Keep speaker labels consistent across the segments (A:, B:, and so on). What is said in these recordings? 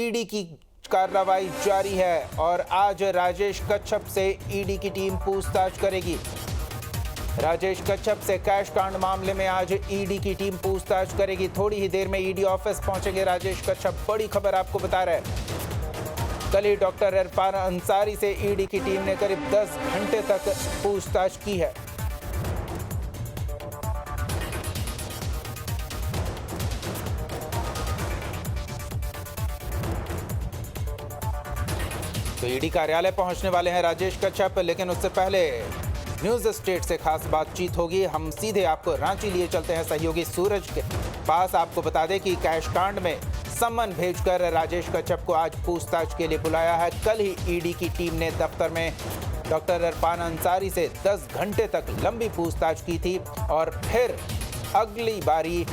A: ED की कार्रवाई जारी है और आज राजेश कच्छप से ईडी की टीम पूछताछ करेगी। राजेश कच्छप से कैश कांड मामले में आज ईडी की टीम पूछताछ करेगी। थोड़ी ही देर में ईडी ऑफिस पहुंचेंगे राजेश कच्छप। बड़ी खबर आपको बता रहे हैं, कल ही डॉक्टर इरफान अंसारी से ईडी की टीम ने करीब 10 घंटे तक पूछताछ की है। तो ईडी कार्यालय पहुंचने वाले हैं राजेश कच्छप, लेकिन उससे पहले न्यूज स्टेट से खास बातचीत होगी। हम सीधे आपको रांची लिए चलते हैं सहयोगी सूरज के पास। आपको बता दें कि कैश कांड में सम्मन भेजकर राजेश कच्छप को आज पूछताछ के लिए बुलाया है। कल ही ईडी की टीम ने दफ्तर में डॉक्टर इरफान अंसारी से 10 घंटे तक लंबी पूछताछ की थी और फिर अगली बारी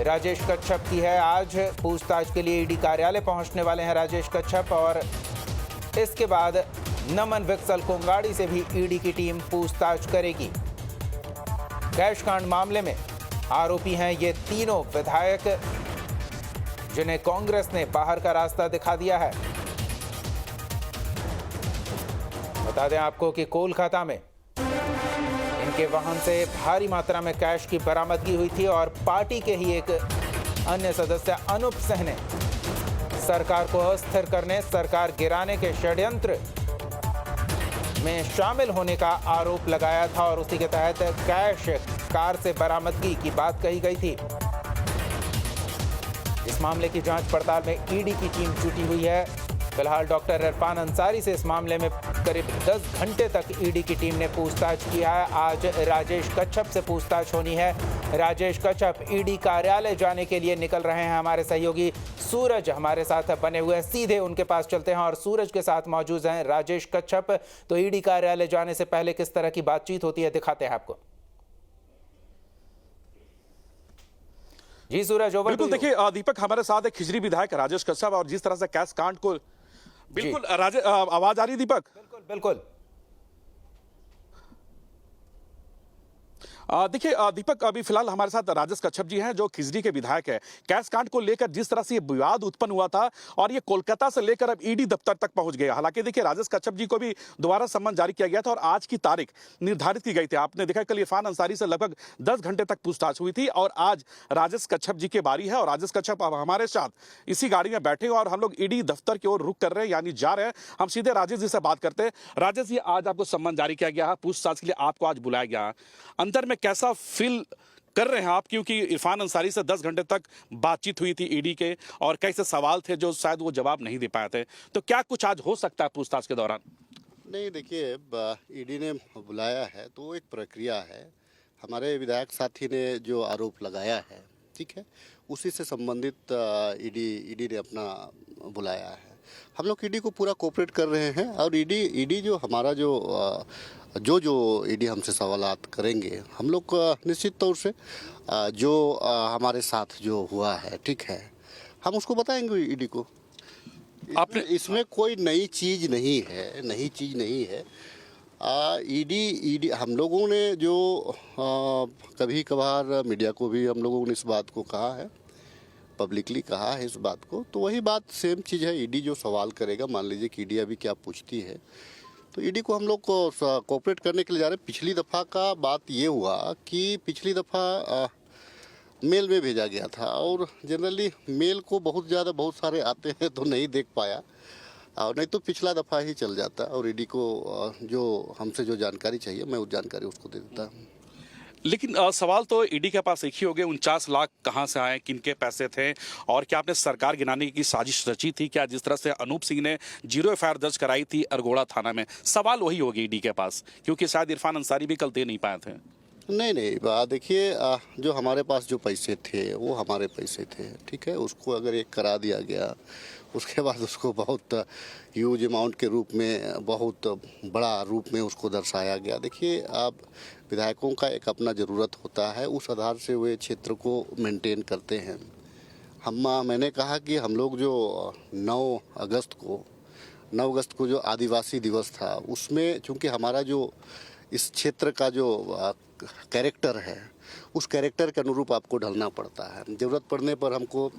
A: राजेश कच्छप की है। आज पूछताछ के लिए ईडी कार्यालय पहुंचने वाले हैं राजेश कच्छप और इसके बाद नमन विक्सल कोंगाड़ी से भी ईडी की टीम पूछताछ करेगी। कैश कांड मामले में आरोपी हैं ये तीनों विधायक जिन्हें कांग्रेस ने बाहर का रास्ता दिखा दिया है। बता दें आपको कि कोलकाता में इनके वाहन से भारी मात्रा में कैश की बरामदगी हुई थी और पार्टी के ही एक अन्य सदस्य अनूप सिंह ने सरकार को अस्थिर करने, सरकार गिराने के षड्यंत्र में शामिल होने का आरोप लगाया था और उसी के तहत कैश कार से बरामदगी की बात कही गई थी। इस मामले की जांच पड़ताल में ईडी की टीम जुटी हुई है। फिलहाल डॉक्टर इरफान अंसारी से इस मामले में करीब 10 घंटे तक ईडी की टीम ने पूछताछ किया है। आज राजेश कच्छप से पूछताछ होनी है। राजेश कच्छप ईडी कार्यालय जाने के लिए निकल रहे हैं। हमारे सहयोगी सूरज हमारे साथ बने हुए हैं, सीधे उनके पास चलते हैं और सूरज के साथ मौजूद हैं राजेश कच्छप। तो ईडी कार्यालय जाने से पहले किस तरह की बातचीत होती है, दिखाते हैं आपको। जी सूरज, ओवर।
B: बिल्कुल, देखिए दीपक, हमारे साथ एक खिजरी विधायक राजेश कच्छप और जिस तरह से कैश कांड को बिल्कुल आवाज आ रही है दीपक?
A: बिल्कुल बिल्कुल।
B: देखिए दीपक, अभी फिलहाल हमारे साथ राजेश कच्छप जी हैं जो खिजरी के विधायक है। कैश कांड को लेकर जिस तरह से ये विवाद उत्पन्न हुआ था और ये कोलकाता से लेकर अब ईडी दफ्तर तक पहुंच गया। हालांकि देखिए राजेश कच्छप जी को भी दोबारा सम्मन जारी किया गया था और आज की तारीख निर्धारित की गई थी। आपने देखा कल इरफान अंसारी से लगभग 10 घंटे तक पूछताछ हुई थी और आज राजेश कच्छप जी की बारी है और राजेश कच्छप अब हमारे साथ इसी गाड़ी में बैठे और हम लोग ईडी दफ्तर की ओर रुख कर रहे हैं, यानी जा रहे हैं। हम सीधे राजेश जी से बात करते हैं। राजेश जी, आज आपको सम्मन जारी किया गया है, पूछताछ के लिए आपको आज बुलाया गया है। अंदर में कैसा फील कर रहे हैं आप, क्योंकि इरफान अंसारी से 10 घंटे तक बातचीत हुई थी ईडी के और कैसे सवाल थे जो शायद वो जवाब नहीं दे पाए थे, तो क्या कुछ आज हो सकता है पूछताछ के दौरान?
C: नहीं, देखिए ईडी ने बुलाया है तो एक प्रक्रिया है। हमारे विधायक साथी ने जो आरोप लगाया है, ठीक है, उसी से संबंधित ईडी ने अपना बुलाया है। हम लोग ईडी को पूरा कोऑपरेट कर रहे हैं और ईडी जो हमारा जो ईडी हमसे सवालात करेंगे, हम लोग निश्चित तौर से जो हमारे साथ जो हुआ है, ठीक है, हम उसको बताएंगे ईडी को। इसमें कोई नई चीज़ नहीं है। ईडी हम लोगों ने जो कभी कभार मीडिया को भी हम लोगों ने इस बात को कहा है, पब्लिकली कहा है इस बात को, तो वही बात सेम चीज़ है। ईडी जो सवाल करेगा, मान लीजिए कि ईडी अभी क्या पूछती है, तो ईडी को हम लोग को कोऑपरेट करने के लिए जा रहे हैं। पिछली दफ़ा का बात ये हुआ कि पिछली दफ़ा मेल में भेजा गया था और जनरली मेल को बहुत सारे आते हैं तो नहीं देख पाया, और नहीं तो पिछला दफ़ा ही चल जाता और ईडी को जो हमसे जो जानकारी चाहिए मैं उस जानकारी उसको दे देता।
B: लेकिन सवाल तो ईडी के पास एक ही हो गए, 49 लाख कहां से आए, किनके पैसे थे और क्या आपने सरकार गिराने की साजिश रची थी क्या? जिस तरह से अनूप सिंह ने 0 एफआईआर दर्ज कराई थी अरगोड़ा थाना में, सवाल वही हो गया ईडी के पास, क्योंकि शायद इरफान अंसारी भी कल दे नहीं पाए थे।
C: नहीं, देखिए जो हमारे पास जो पैसे थे वो हमारे पैसे थे, ठीक है, उसको अगर एक करा दिया गया, उसके बाद उसको बहुत ह्यूज अमाउंट के रूप में, बहुत बड़ा रूप में उसको दर्शाया गया। देखिए, आप विधायकों का एक अपना ज़रूरत होता है, उस आधार से वे क्षेत्र को मेंटेन करते हैं। मैंने कहा कि हम लोग जो 9 अगस्त को जो आदिवासी दिवस था, उसमें चूँकि हमारा जो इस क्षेत्र का जो कैरेक्टर है, उस कैरेक्टर के अनुरूप आपको ढलना पड़ता है। ज़रूरत पड़ने पर हमको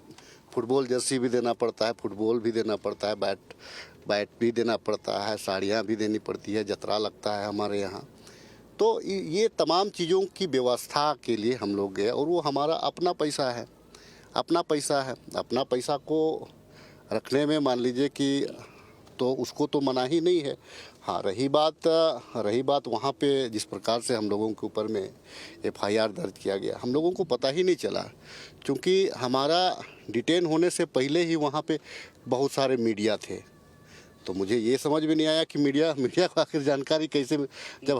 C: फुटबॉल जर्सी भी देना पड़ता है, फुटबॉल भी देना पड़ता है, बैट भी देना पड़ता है, साड़ियाँ भी देनी पड़ती है, जतरा लगता है हमारे यहाँ। तो ये तमाम चीज़ों की व्यवस्था के लिए हम लोग गए, और वो हमारा अपना पैसा है, अपना पैसा है। अपना पैसा को रखने में मान लीजिए कि तो उसको तो मना ही नहीं है। हाँ, रही बात वहाँ पे जिस प्रकार से हम लोगों के ऊपर में FIR दर्ज किया गया, हम लोगों को पता ही नहीं चला, क्योंकि हमारा डिटेन होने से पहले ही वहाँ पे बहुत सारे मीडिया थे। तो मुझे ये समझ में नहीं आया कि मीडिया को आखिर जानकारी कैसे, जब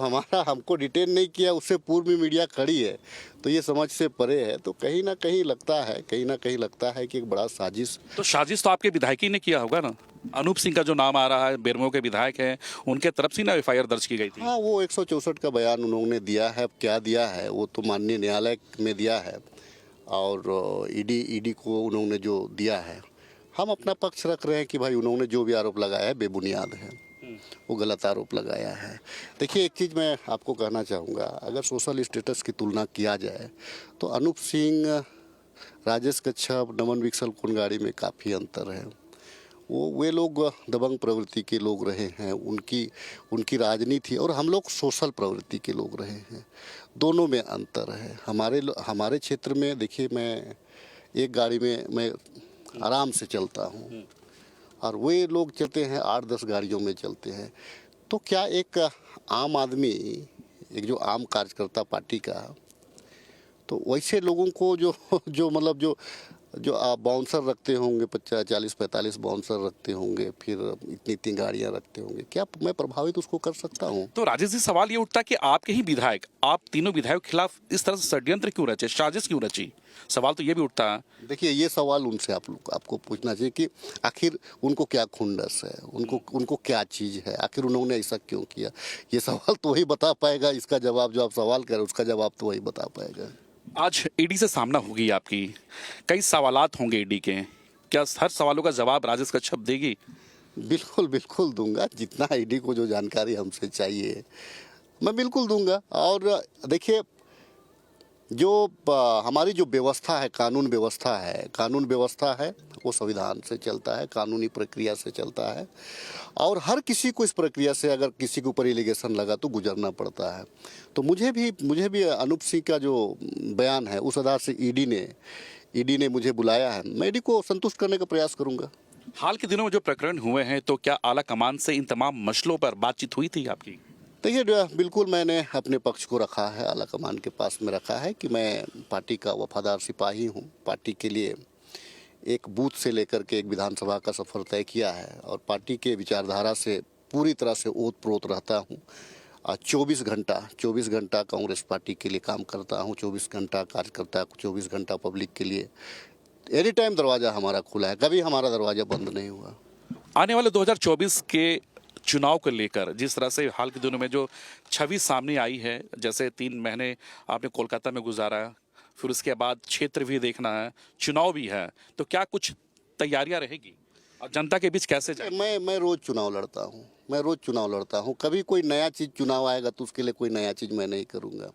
C: हमको डिटेन नहीं किया उससे पूर्व में मीडिया खड़ी है, तो ये समझ से परे है। तो कहीं ना कहीं लगता है कि एक बड़ा साजिश।
B: तो साजिश तो आपके विधायक ही ने किया होगा ना। अनूप सिंह का जो नाम आ रहा है, बेरमो के विधायक हैं, उनके तरफ से ना FIR दर्ज की गई थी।
C: हाँ, वो 164 का बयान उन्होंने दिया है। अब क्या दिया है वो तो माननीय न्यायालय में दिया है, और ईडी को उन्होंने जो दिया है, हम अपना पक्ष रख रहे हैं कि भाई उन्होंने जो भी आरोप लगाया है बेबुनियाद है, वो गलत आरोप लगाया है। देखिए, एक चीज़ मैं आपको कहना चाहूँगा, अगर सोशल स्टेटस की तुलना किया जाए तो अनूप सिंह, राजेश कच्छप, नमन विकसल कोनगाड़ी में काफ़ी अंतर है। वे लोग दबंग प्रवृत्ति के लोग रहे हैं, उनकी राजनीति, और हम लोग सोशल प्रवृत्ति के लोग रहे हैं। दोनों में अंतर है। हमारे क्षेत्र में देखिए, मैं एक गाड़ी में मैं आराम से चलता हूँ, और वे लोग चलते हैं 8-10 गाड़ियों में चलते हैं। तो क्या एक आम आदमी, एक जो आम कार्यकर्ता पार्टी का, तो वैसे लोगों को जो मतलब जो आप बाउंसर रखते होंगे, 40-45 बाउंसर रखते होंगे, फिर इतनी गाड़ियां रखते होंगे, क्या मैं प्रभावित उसको कर सकता हूं?
B: तो राजेश जी, सवाल ये उठता कि आपके ही विधायक, आप तीनों विधायकों के खिलाफ इस तरह से षड्यंत्र क्यों रचे, साजिश क्यों रची? सवाल तो ये भी उठता है।
C: देखिए, ये सवाल उनसे आपको पूछना चाहिए कि आखिर उनको क्या खुंडस है, उनको क्या चीज़ है, आखिर उन्होंने ऐसा क्यों किया। ये सवाल तो वही बता पाएगा, इसका जवाब जो आप सवाल करें उसका जवाब तो वही बता पाएगा।
B: आज ईडी से सामना होगी आपकी, कई सवालात होंगे ईडी के, क्या हर सवालों का जवाब राजेश कच्छप देगी?
C: बिल्कुल दूंगा। जितना ईडी को जो जानकारी हमसे चाहिए मैं बिल्कुल दूंगा। और देखिए, जो हमारी जो व्यवस्था है, कानून व्यवस्था है, वो संविधान से चलता है, कानूनी प्रक्रिया से चलता है, और हर किसी को इस प्रक्रिया से, अगर किसी के ऊपर एलिगेशन लगा तो गुजरना पड़ता है। तो मुझे भी अनूप सिंह का जो बयान है, उस आधार से ईडी ने मुझे बुलाया है, मैं ईडी को संतुष्ट करने का प्रयास करूंगा।
B: हाल के दिनों में जो प्रकरण हुए हैं, तो क्या आला कमान से इन तमाम मसलों पर बातचीत हुई थी आपकी?
C: देखिए, बिल्कुल मैंने अपने पक्ष को रखा है, आला कमान के पास में रखा है कि मैं पार्टी का वफादार सिपाही हूँ। पार्टी के लिए एक बूथ से लेकर के एक विधानसभा का सफ़र तय किया है, और पार्टी के विचारधारा से पूरी तरह से ओत प्रोत रहता हूँ। 24 घंटा कांग्रेस पार्टी के लिए काम करता हूँ, 24 घंटा कार्यकर्ता, 24 घंटा पब्लिक के लिए। एनी टाइम दरवाज़ा हमारा खुला है, कभी हमारा दरवाज़ा बंद नहीं हुआ।
B: आने वाले 2024 के चुनाव को लेकर जिस तरह से हाल के दिनों में जो छवि सामने आई है, जैसे 3 महीने आपने कोलकाता में गुजारा, फिर उसके बाद क्षेत्र भी देखना है, चुनाव भी है, तो क्या कुछ तैयारियां रहेगी और जनता के बीच कैसे जाए?
C: मैं रोज़ चुनाव लड़ता हूँ। कभी कोई नया चीज़ चुनाव आएगा तो उसके लिए कोई नया चीज़ मैं नहीं करूँगा।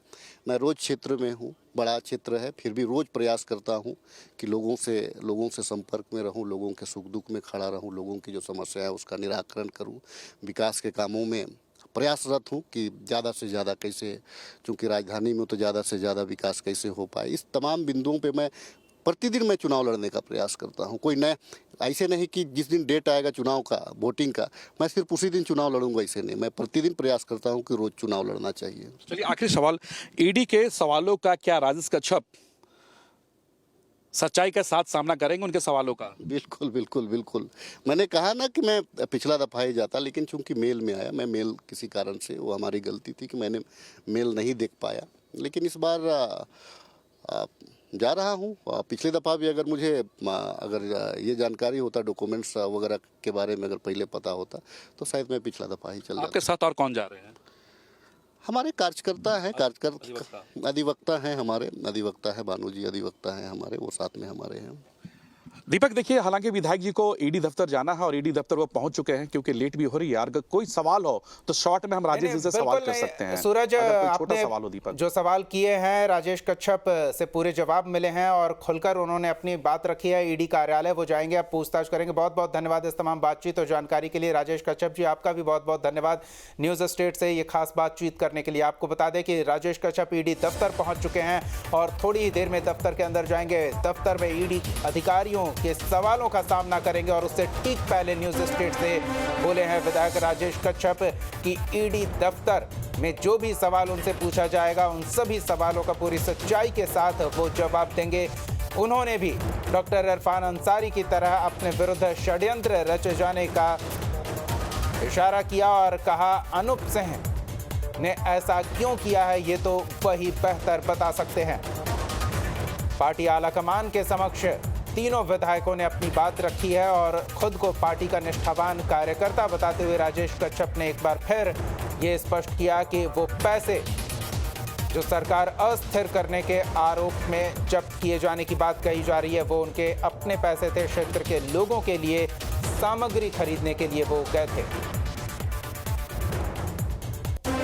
C: मैं रोज़ क्षेत्र में हूँ, बड़ा क्षेत्र है, फिर भी रोज़ प्रयास करता हूँ कि लोगों से संपर्क में रहूँ, लोगों के सुख दुख में खड़ा रहूँ, लोगों की जो समस्या है उसका निराकरण करूँ, विकास के कामों में प्रयासरत हूँ कि ज़्यादा से ज़्यादा कैसे, चूँकि राजधानी में तो ज़्यादा से ज़्यादा विकास कैसे हो पाए, इस तमाम बिंदुओं पे मैं प्रतिदिन चुनाव लड़ने का प्रयास करता हूँ। कोई नया ऐसे नहीं कि जिस दिन डेट आएगा चुनाव का, वोटिंग का, मैं सिर्फ उसी दिन चुनाव लड़ूंगा, ऐसे नहीं। मैं प्रतिदिन प्रयास करता हूँ कि रोज़ चुनाव लड़ना चाहिए।
B: चलिए, आखिरी सवाल, ईडी के सवालों का क्या राजेश कच्छप सच्चाई के साथ सामना करेंगे उनके सवालों का?
C: बिल्कुल। मैंने कहा ना कि मैं पिछला दफ़ा ही जाता, लेकिन चूंकि मेल में आया, मैं मेल किसी कारण से, वो हमारी गलती थी कि मैंने मेल नहीं देख पाया, लेकिन इस बार जा रहा हूँ। पिछले दफ़ा भी अगर ये जानकारी होता, डॉक्यूमेंट्स वगैरह के बारे में अगर पहले पता होता, तो शायद मैं पिछला दफ़ा ही चल जाता।
B: आपके साथ और कौन जा रहे हैं?
C: हमारे कार्यकर्ता हैं, अधिवक्ता हैं, हमारे अधिवक्ता है, भानु जी अधिवक्ता हैं हमारे, वो साथ में हमारे हैं।
B: दीपक देखिए, हालांकि विधायक जी को ईडी दफ्तर जाना है और ईडी दफ्तर वो पहुंच चुके हैं, क्योंकि लेट भी हो रही है। अगर कोई सवाल हो तो शॉर्ट में हम राजेश जी से सवाल कर सकते हैं।
A: सूरज,
B: अगर कोई छोटा
A: आपने
B: सवाल हो दीपक।
A: जो सवाल किए हैं राजेश कच्छप से पूरे जवाब मिले हैं और खुलकर उन्होंने अपनी बात रखी है। ईडी कार्यालय वो जाएंगे, अब पूछताछ करेंगे। बहुत बहुत धन्यवाद इस तमाम बातचीत और जानकारी के लिए राजेश कच्छप जी। आपका भी बहुत बहुत धन्यवाद न्यूज स्टेट से ये खास बातचीत करने के लिए। आपको बता दें कि राजेश कच्छप ईडी दफ्तर पहुंच चुके हैं और थोड़ी ही देर में दफ्तर के अंदर जाएंगे। दफ्तर में ईडी अधिकारियों के सवालों का सामना करेंगे और उससे ठीक पहले न्यूज स्टेट से बोले हैं विधायक राजेश कच्छप कि ईडी दफ्तर में जो भी सवाल उनसे पूछा जाएगा उन सभी सवालों का पूरी सच्चाई के साथ वो जवाब देंगे। उन्होंने भी डॉक्टर इरफान अंसारी की तरह अपने विरुद्ध षड्यंत्र रचे जाने का इशारा किया और कहा अनूप सिंह ने ऐसा क्यों किया है ये तो वही बेहतर बता सकते हैं। पार्टी आलाकमान के समक्ष तीनों विधायकों ने अपनी बात रखी है और खुद को पार्टी का निष्ठावान कार्यकर्ता बताते हुए राजेश कच्छप ने एक बार फिर ये स्पष्ट किया कि वो पैसे जो सरकार अस्थिर करने के आरोप में जब्त किए जाने की बात कही जा रही है वो उनके अपने पैसे थे। क्षेत्र के लोगों के लिए सामग्री खरीदने के लिए वो गए थे।